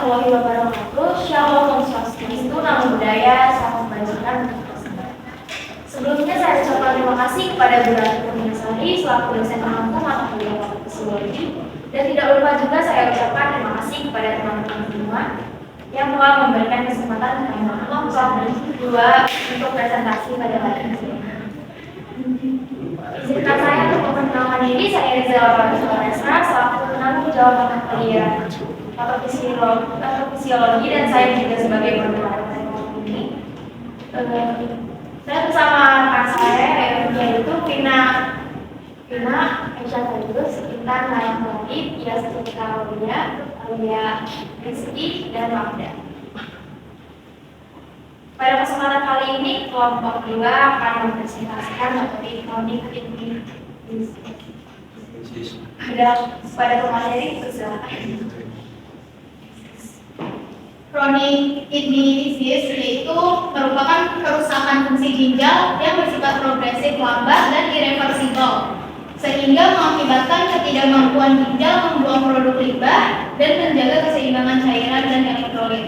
warahmatullahi wabarakatuh. Shalom Om Swastiastu, Namo Buddhaya, salam kebajikan. Sebelumnya saya ucapkan terima kasih kepada Bu Ratu Purniasari selaku dosen pengampu mata kuliah Fakultas Psikologi, dan tidak lupa juga saya ucapkan terima kasih kepada teman-teman semua yang telah memberikan kesempatan kepada berdua untuk presentasi pada hari ini. Izinkan saya untuk memperkenalkan diri. Saya Rizal Rasularesa selaku penanggung jawab mata kuliah Fisiologi, dan saya juga sebagai moderator ini. Saya bersama rekan saya yaitu Vina Aisyah Taurus, Intan Layang Wahid, Yas Aulia, Rizky, dan Magda. Pada kesempatan kali ini, kelompok 2 akan mempresentasikan materi chronic kidney disease. Pada pemateri, silakan. Chronic kidney disease yaitu merupakan kerusakan fungsi ginjal yang bersifat progresif, lambat, dan irreversibel, sehingga mengakibatkan ketidakmampuan ginjal membuang produk limbah dan menjaga keseimbangan cairan dan elektrolit.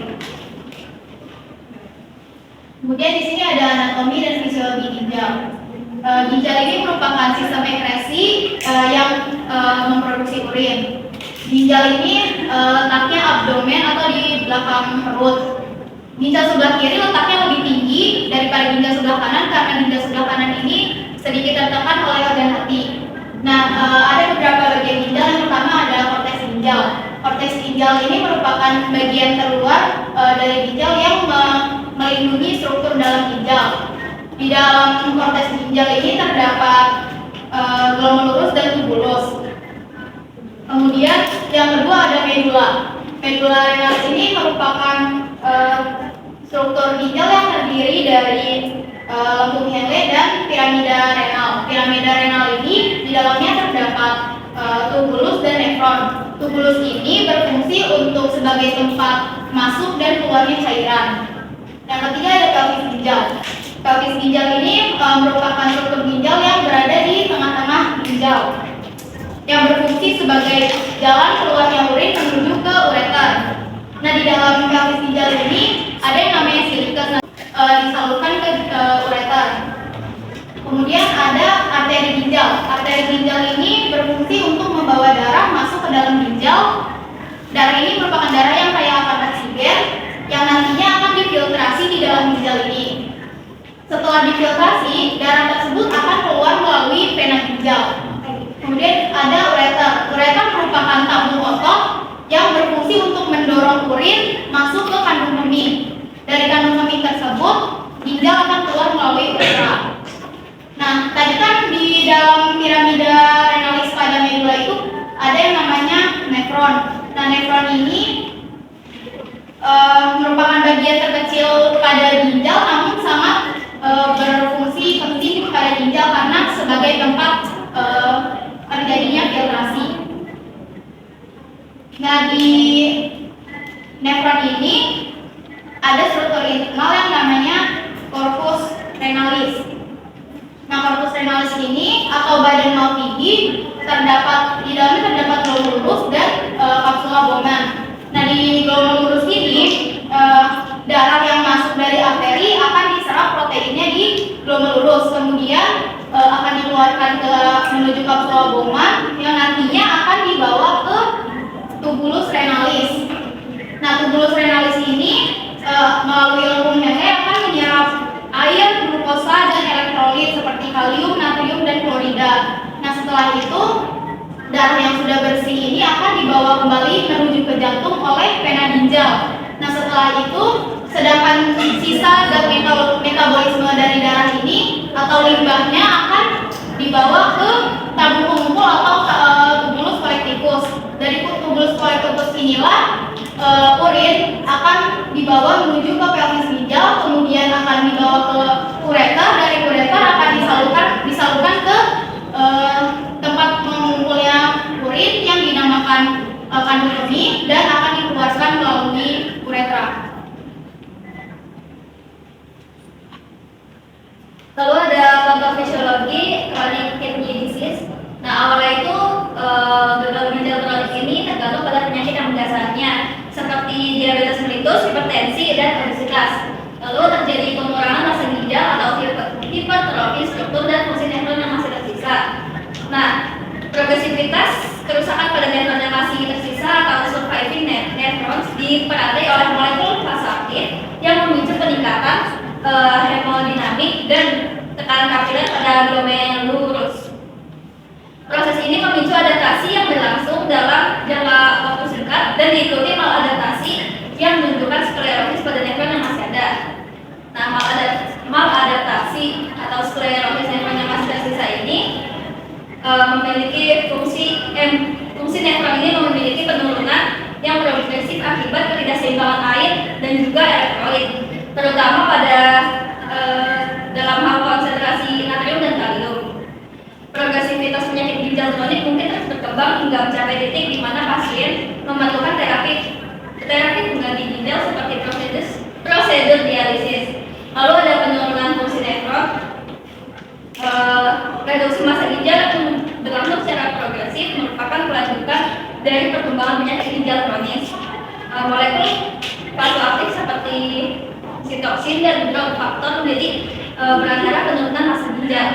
Kemudian di sini ada anatomi dan fisiologi ginjal. Ginjal ini merupakan sistem ekskresi yang memproduksi urin. Ginjal ini letaknya abdomen atau di belakang perut. Ginjal sebelah kiri letaknya lebih tinggi daripada ginjal sebelah kanan karena ginjal sebelah kanan ini sedikit tertekan oleh organ hati. Nah, ada beberapa bagian ginjal. Yang pertama adalah korteks ginjal. Korteks ginjal ini merupakan bagian terluar dari ginjal yang melindungi struktur dalam ginjal. Di dalam korteks ginjal ini terdapat glomerulus dan tubulus. Kemudian yang kedua ada medula. Medula renalis ini merupakan struktur ginjal yang terdiri dari lengkung Henle dan piramida renal. Piramida renal ini di dalamnya terdapat tubulus dan nefron. Tubulus ini berfungsi untuk sebagai tempat masuk dan keluarnya cairan. Yang ketiga ada pelvis ginjal. Pelvis ginjal ini merupakan struktur ginjal yang berada di tengah-tengah ginjal, yang berfungsi sebagai jalan keluarnya urin menuju ke ureter. Nah, di dalam pelvis ginjal ini ada yang namanya silikus, disalurkan ke ureter. Kemudian ada arteri ginjal. Arteri ginjal ini berfungsi untuk membawa darah masuk ke dalam ginjal. Darah ini merupakan darah yang kaya akan oksigen yang nantinya akan difiltrasi di dalam ginjal ini. Setelah difiltrasi, darah tersebut akan keluar melalui vena ginjal. Kemudian ada ureter. Ureter merupakan tabung otot yang berfungsi untuk mendorong urin masuk ke kandung kemih. Dari kandung kemih tersebut, ginjal akan keluar melalui uretra. Nah, tadi kan di dalam piramida renalis pada medula itu ada yang namanya nefron. Nah, nefron ini merupakan bagian terkecil pada ginjal, namun sangat berfungsi penting pada ginjal karena sebagai tempat terjadinya filtrasi. Nah, di nefron ini ada struktur internal yang namanya corpus renalis. Nah, corpus renalis ini atau badan maut tinggi di dalamnya terdapat glomerulus dan kapsula Bowman. Nah, di glomerulus ini darah yang masuk dari arteri akan diserap proteinnya di glomerulus, kemudian akan dikeluarkan menuju kapsula Bowman yang nantinya akan dibawa ke tubulus renalis. Nah, tubulus renalis ini melalui lengkung Henle akan menyerap air, glukosa, dan elektrolit seperti kalium, natrium, dan klorida. Nah, setelah itu darah yang sudah bersih ini akan dibawa kembali menuju ke jantung oleh vena ginjal. Nah, setelah itu sedangkan sisa zat metabolisme dari darah ini atau limbahnya akan dibawa ke tabung pengumpul atau tubulus collecticus. Dari tubulus collecticus inilah urin akan dibawa menuju ke pelvis ginjal, kemudian akan dibawa ke ureter. Dari ureter akan disalurkan ke tempat mengumpulnya urin yang dinamakan kandung kemih dan akan dikeluarkan melalui uretra. Lalu ada contoh fisiologi chronic kidney disease. Nah, awalnya itu gagal ginjal kronik ini tergantung pada penyakit yang mendasarnya, seperti lurus, hipertensi, dan obesitas. Lalu terjadi pengurangan massa ginjal atau hipertrofi struktur dan fungsi nefron yang masih tersisa. Nah, progresivitas kerusakan pada nefron yang masih tersisa atau surviving nephrons diperantai oleh molekul fase aktif yang memicu peningkatan hemodinamik dan tekanan kapiler pada glomerulus. Proses ini memicu adaptasi yang berlangsung dalam jangka waktu singkat dan diikuti maladaptasi yang menunjukkan sklerosis pada nefron yang masih ada. Nah, maladaptasi atau sklerosis nefron yang masih tersisa ini memiliki fungsi nefron ini memiliki penurunan yang progresif akibat ketidakseimbangan air dan juga elektrolit, terutama pada dalam hal konsentrasi natrium dan kalium. Progresivitas penyakit ginjal kronik mungkin terus berkembang hingga mencapai titik di mana pasien memerlukan terapi pengganti ginjal seperti prosedur dialisis. Lalu ada penurunan fungsi nefron, reduksi massa ginjal yang berlangsung secara progresif merupakan kelanjutan dari perkembangan penyakit ginjal kronis. Molekul vasoaktif seperti sitoksin dan growth factor menjadi perantara penurunan massa ginjal.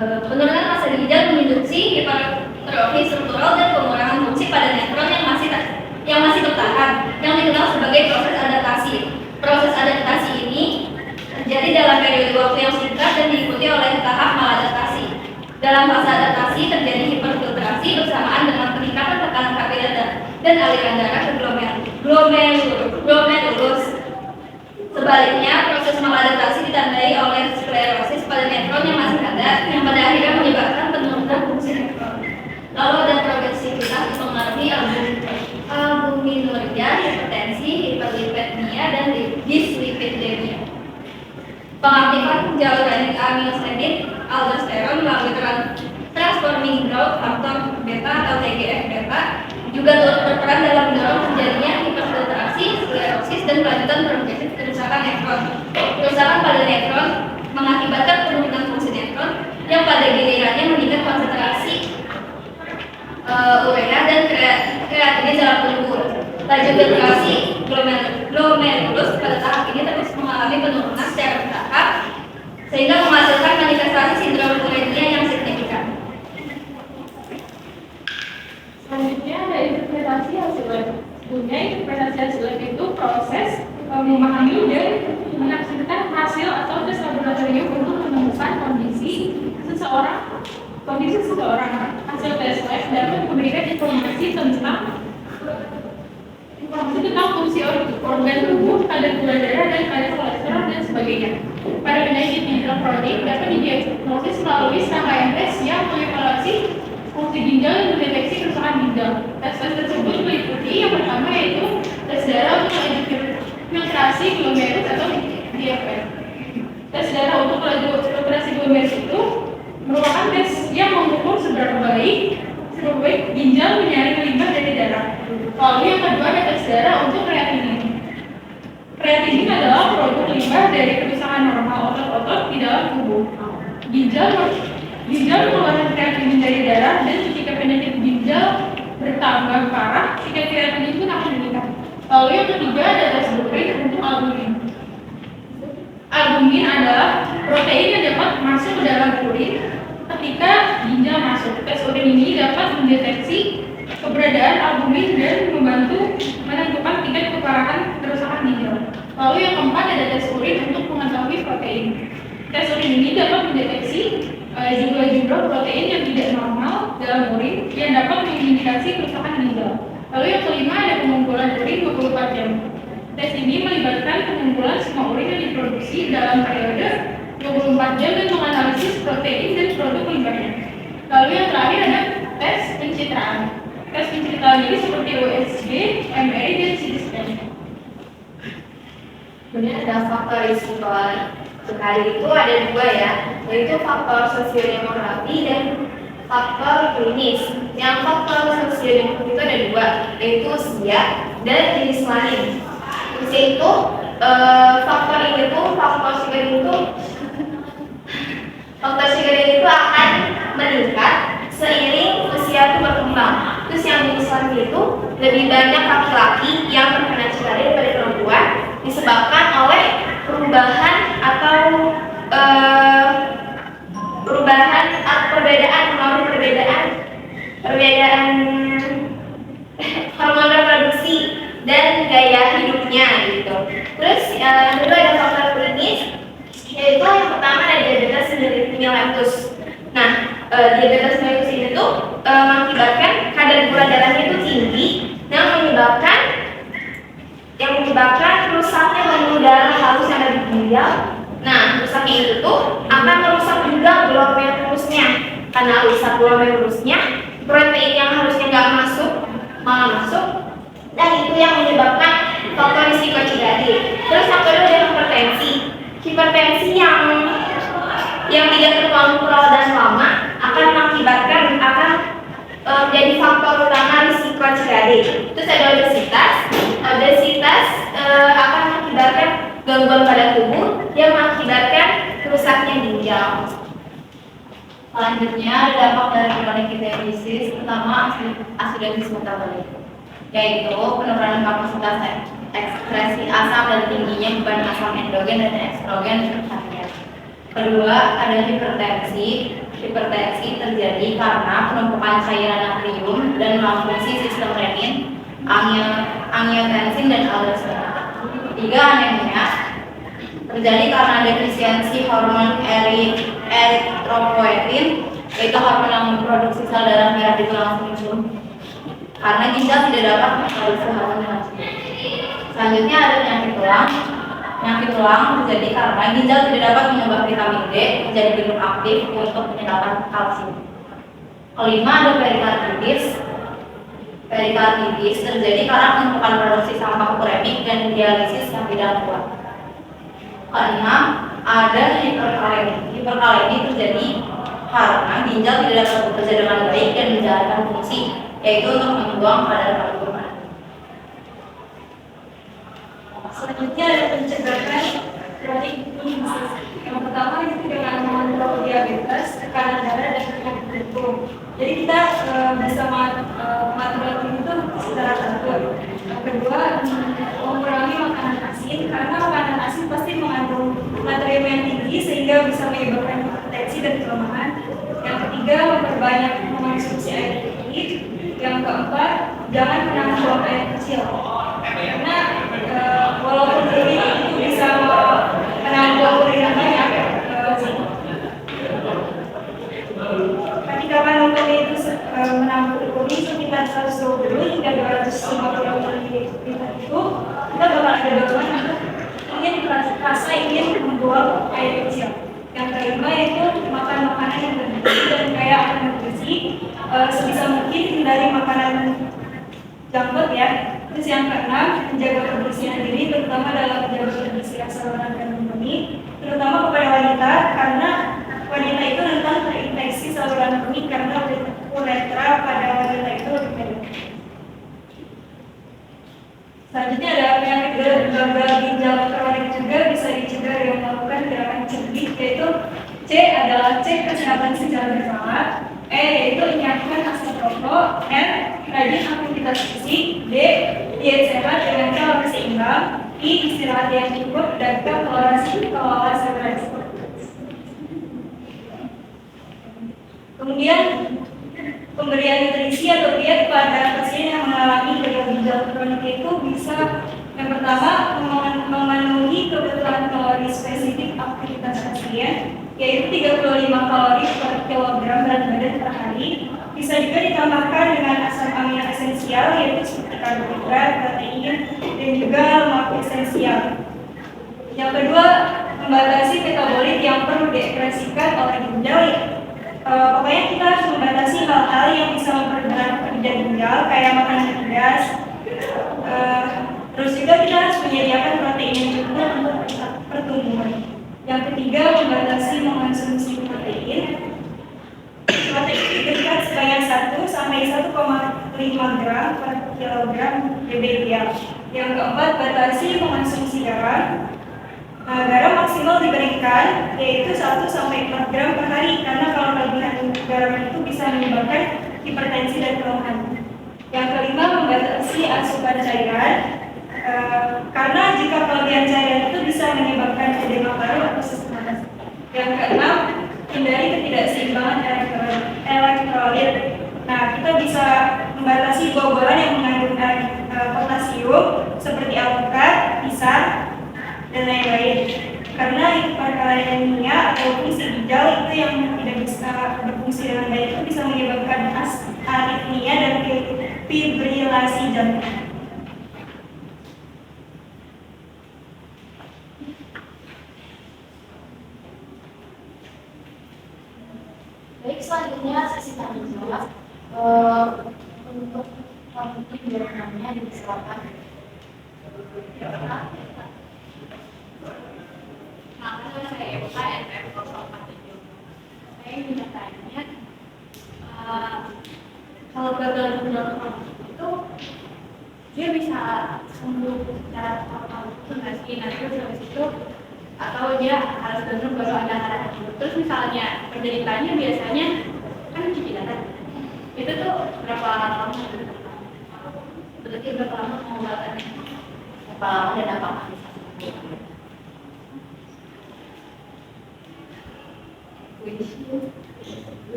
Penurunan massa ginjal menginduksi hipertrofi struktural dan pengurangan fungsi pada nefron yang masih bertahan, yang dikenal sebagai proses adaptasi. Proses adaptasi ini terjadi dalam periode waktu yang singkat dan diikuti oleh tahap maladaptasi. Dalam fase adaptasi terjadi hiperfiltrasi bersamaan dengan peningkatan tekanan kapiler dan aliran darah ke glomerulus. Sebaliknya, proses maladaptasi ditandai oleh sklerosis pada nefron yang masih ada, yang pada akhirnya menyebabkan penurunan fungsi nefron. Lalu ada progresivitas dipengaruhi albuminuria, hipertensi, hiperlipidemia, dan dislipidemia. Pengaktifan jalur renin aminosedin aldosteron melalui transforming growth factor beta atau TGF-beta juga turut berperan dalam mendorong terjadinya hiperfiltrasi, sklerosis, dan kelanjutan progresif kerusakan nefron. Kerusakan pada nefron mengakibatkan penurunan fungsi nefron yang pada gilirannya meningkat konsentrasi urea dan kreatinina dalam tubuh. Laju filtrasi glomerulus pada tahap ini terus mengalami penurunan secara bertahap sehingga menghasilkan manifestasi sindrom uremia yang signifikan. Selanjutnya ada interpretasi hasil lab. Sebelumnya interpretasi hasil lab itu proses memahami dan menafsirkan hasil atau tes laboratorium untuk menemukan kondisi seseorang. Hasil tes lab dapat memberikan informasi tentang fungsi organ tubuh, kadar gula darah, dan kadar kolesterol dan sebagainya. Pada penyakit ginjal kronik dapat didiagnosis melalui rangkaian tes yang mengevaluasi fungsi ginjal dan mendeteksi kerusakan ginjal. Tes-tes tersebut meliputi yang pertama yaitu tes darah untuk filtrasi glomerulus atau DFR. Tes darah untuk filtrasi glomerulus itu merupakan tes yang mengukur seberapa baik ginjal menyaring limbah dari darah. Lalu yang kedua ada tes darah untuk kreatinin. Kreatinin adalah produk limbah dari kerusakan normal otot-otot di dalam tubuh. Ginjal mengeluarkan kreatinin dari darah dan jika penyakit ginjal bertambah parah, tingkat kreatinin pun akan meningkat. Lalu yang ketiga ada tes urin untuk albumin. Albumin adalah protein yang dapat masuk ke dalam urin ketika ginjal masuk. Tes urin ini dapat mendeteksi keberadaan albumin dan membantu menentukan tingkat keparahan kerusakan ginjal. Lalu yang keempat ada tes urin untuk mengetahui protein. Tes urin ini dapat mendeteksi jumlah protein yang tidak normal dalam urin yang dapat mengindikasi kerusakan ginjal. Lalu yang kelima ada pengumpulan urin 24 jam. Tes ini melibatkan pengumpulan semua urin yang diproduksi dalam periode 24 jam dan menganalisis protein dan produk limbahnya. Lalu yang terakhir ada tes pencitraan. Tes pencitraan ini seperti USG, MRI, dan CT scan. Kemudian ada faktor risiko sekali itu ada dua ya, yaitu faktor sosiodemografi dan faktor klinis. Yang faktor sosiodemografi itu ada dua, yaitu usia dan jenis kelamin. Usia itu faktor psikogenetik itu akan meningkat seiring usia itu berkembang. Terus yang jenis kelamin itu lebih banyak laki-laki yang terkena cedera daripada perempuan disebabkan oleh perubahan atau perbedaan hormon reproduksi dan gaya hidupnya gitu. Terus kedua ada faktor klinis, yaitu yang pertama ada diabetes mellitus. Nah, diabetes mellitus ini tuh mengakibatkan kadar gula darahnya itu tinggi dan menyebabkan rusaknya pembuluh darah halus yang ada di ginjal. Nah, rusaknya itu tuh akan merusak juga glomerulusnya. Karena rusak glomerulusnya, protein yang harusnya nggak masuk malah masuk, dan itu yang menyebabkan faktor risiko cedera. Terus yang kedua adalah hipertensi. Hipertensi yang tidak terkontrol dan lama akan menjadi faktor utama risiko cedera. Terus ada obesitas. Obesitas akan mengakibatkan gangguan pada tubuh yang mengakibatkan rusaknya ginjal. Selanjutnya ada dampak dari chronic kidney disease, terutama acidosis metabolik, yaitu penurunan kapasitas ekskresi asam dan tingginya beban asam endogen dan ekstrogen terhadap. Kedua, ada hipertensi. Hipertensi terjadi karena penumpukan cairan natrium dan malfungsi sistem renin, angiotensin dan aldosteron. Tiga, anemia terjadi karena defisiensi hormon eritropoietin, yaitu hormon yang memproduksi sel darah merah di tulang sumsum, karena ginjal tidak dapat memproduksi hormon tersebut. Selanjutnya ada penyakit tulang. Penyakit tulang terjadi karena ginjal tidak dapat mengubah vitamin D menjadi binom aktif untuk menyediakan kalsium. Kelima, ada perikarditis. Perikarditis terjadi karena penumpukan produksi sampah uremik dan dialisis yang tidak kuat. Keenam, ada hiperkalemi. Hiperkalemi terjadi karena ginjal tidak dapat bekerja dengan baik dan menjalankan fungsi, yaitu untuk membuang kadar karbon. Selanjutnya ada pencegahan chronic kidney disease. Yang pertama itu dengan mengontrol diabetes, tekanan darah dan penyakit jantung. Jadi kita bisa mengatur itu secara teratur. Yang kedua, mengurangi makanan asin, karena makanan asin pasti mengandung natrium yang tinggi sehingga bisa menyebabkan hipertensi dan kelemahan. Yang ketiga, memperbanyak mengonsumsi air putih. Yang keempat, jangan pernah membuang air kecil. Karena walaupun urin itu bisa menambah urin yang banyak, ketika kandungan itu menambah urin sekitar 120 hingga 250 ml itu, kita bakal ada dorongan untuk ingin membuang air kecil. Yang kelima yaitu makan makanan yang bergizi dan kaya akan nutrisi. Sebisa mungkin hindari makanan junk food ya. Terus yang keenam, menjaga kebersihan diri, terutama dalam menjaga kebersihan saluran kandung kemih, terutama kepada wanita, karena wanita itu rentan terinfeksi saluran kemih karena uretra pada wanita itu lebih pendek. Selanjutnya ada penyakit gagal ginjal kronik juga bisa dicegah dengan melakukan gerakan cerdik, yaitu C adalah cek kesehatan secara bersama, E yaitu menyiapkan asap rokok, N rajin aktivitas fisik, D diet sehat dengan kalori seimbang, I istirahat yang cukup, dan K kelola stres. Kemudian pemberian nutrisi atau diet pada pasien yang mengalami gagal ginjal kronik itu bisa yang pertama memenuhi kebutuhan kalori spesifik aktivitas pasien, yaitu 35 kalori per kilogram berat badan per hari. Bisa juga ditambahkan dengan asam amino esensial, yaitu seperti karbohidrat, protein, dan juga lemak esensial. Yang kedua, membatasi metabolit yang perlu diekspresikan oleh ginjal. Pokoknya kita harus membatasi hal-hal yang bisa memperberat kerja ginjal, kayak makanan pedas. Terus juga kita harus menyediakan protein yang cukup untuk pertumbuhan. Yang ketiga, membatasi mengonsumsi protein. Protein diberikan sebanyak 1 sampai 1,5 gram per kilogram BBM. Yang keempat, batasi mengonsumsi garam. Garam maksimal diberikan yaitu 1 sampai 4 gram per hari, karena kalau kelebihan garam itu bisa menyebabkan hipertensi dan kelelahan. Yang kelima, membatasi asupan cairan. Karena jika kelebihan cairan itu bisa menyebabkan edema paru atau sesak napas. Yang keenam, hindari ketidakseimbangan elektrolit. Nah, kita bisa membatasi buah-buahan yang mengandung potasium seperti alpukat, pisang, dan lain-lain. Karena hiperkaliemia atau fungsi ginjal itu yang tidak bisa berfungsi dengan baik itu bisa menyebabkan aritmia dan fibrilasi jantung. Baik, selanjutnya sesi tanya jawab. Untuk mungkin biar namanya dipersilakan. Nama saya Eva NPM 047. Saya ingin bertanya, kalau gagal ginjal kronis itu dia bisa sembuh secara total itu nggak sih? Nanti habis itu atau dia harus donor baru ada harapan hidup. Terus misalnya penderitaannya biasanya kan cuci darah, itu tuh berapa lama? Berarti berapa lama pengobatannya? Berapa lama dan apa?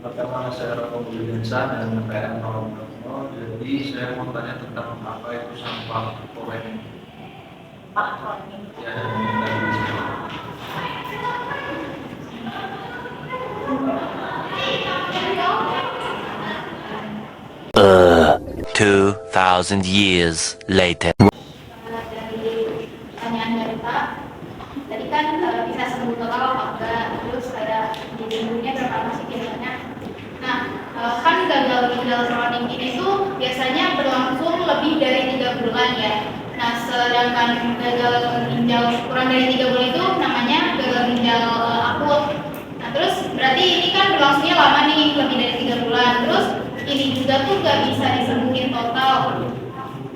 Pertama saya Romo Densa dan PN 000, jadi saya mau tanya tentang apa itu sampah organik. Ya, dan 2,000 years later. Dari pertanyaan Pak, tadi kan bisa sembuh total apa enggak, terus ada sembuhnya berapa lama sih biasanya. Nah, kan gagal ginjal kronik ini tuh biasanya berlangsung lebih dari 3 bulan ya. Nah, sedangkan gagal ginjal kurang dari 3 bulan itu namanya gagal ginjal akut. Nah, terus berarti ini kan berlangsungnya lama nih, lebih dari 3 bulan. Terus ini juga tuh gak bisa disembuhin total.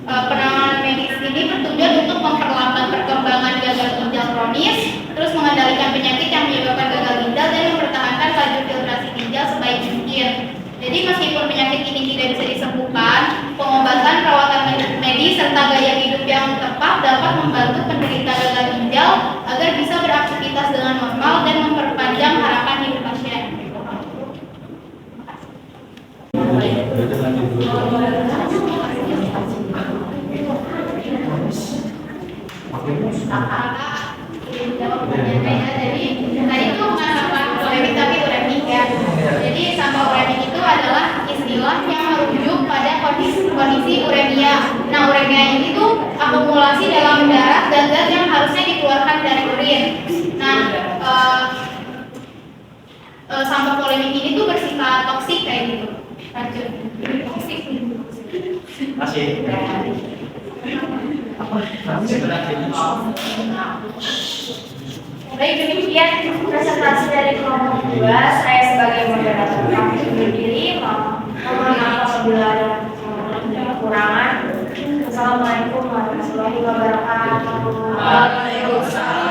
Penanganan medis ini bertujuan untuk memperlambat perkembangan gagal ginjal kronis, terus mengendalikan penyakit yang menyebabkan gagal ginjal dan mempertahankan laju filtrasi ginjal sebaik mungkin. Jadi meskipun penyakit ini tidak bisa disembuhkan, pengobatan, perawatan medis serta gaya hidup yang tepat dapat membantu penderita gagal ginjal agar bisa beraktivitas dengan normal dan memperpanjang harapan hidup pasien. Jawab pertanyaannya. Jadi tadi itu bukan sampah polemik tapi uremik ya. Jadi sampah uremik itu adalah istilah yang merujuk pada kondisi uremia. Nah, uremia ini tuh akumulasi dalam darah zat-zat yang harusnya dikeluarkan dari urin. Nah, sampah polemik ini tuh bersifat toksik kayak gitu. Racun. Toksik. masih Baik, demikian presentasi dari kelompok 2. Saya sebagai moderator kami undur diri. Mohon maaf apabila ada kekurangan. Assalamualaikum warahmatullahi wabarakatuh. Waalaikumsalam.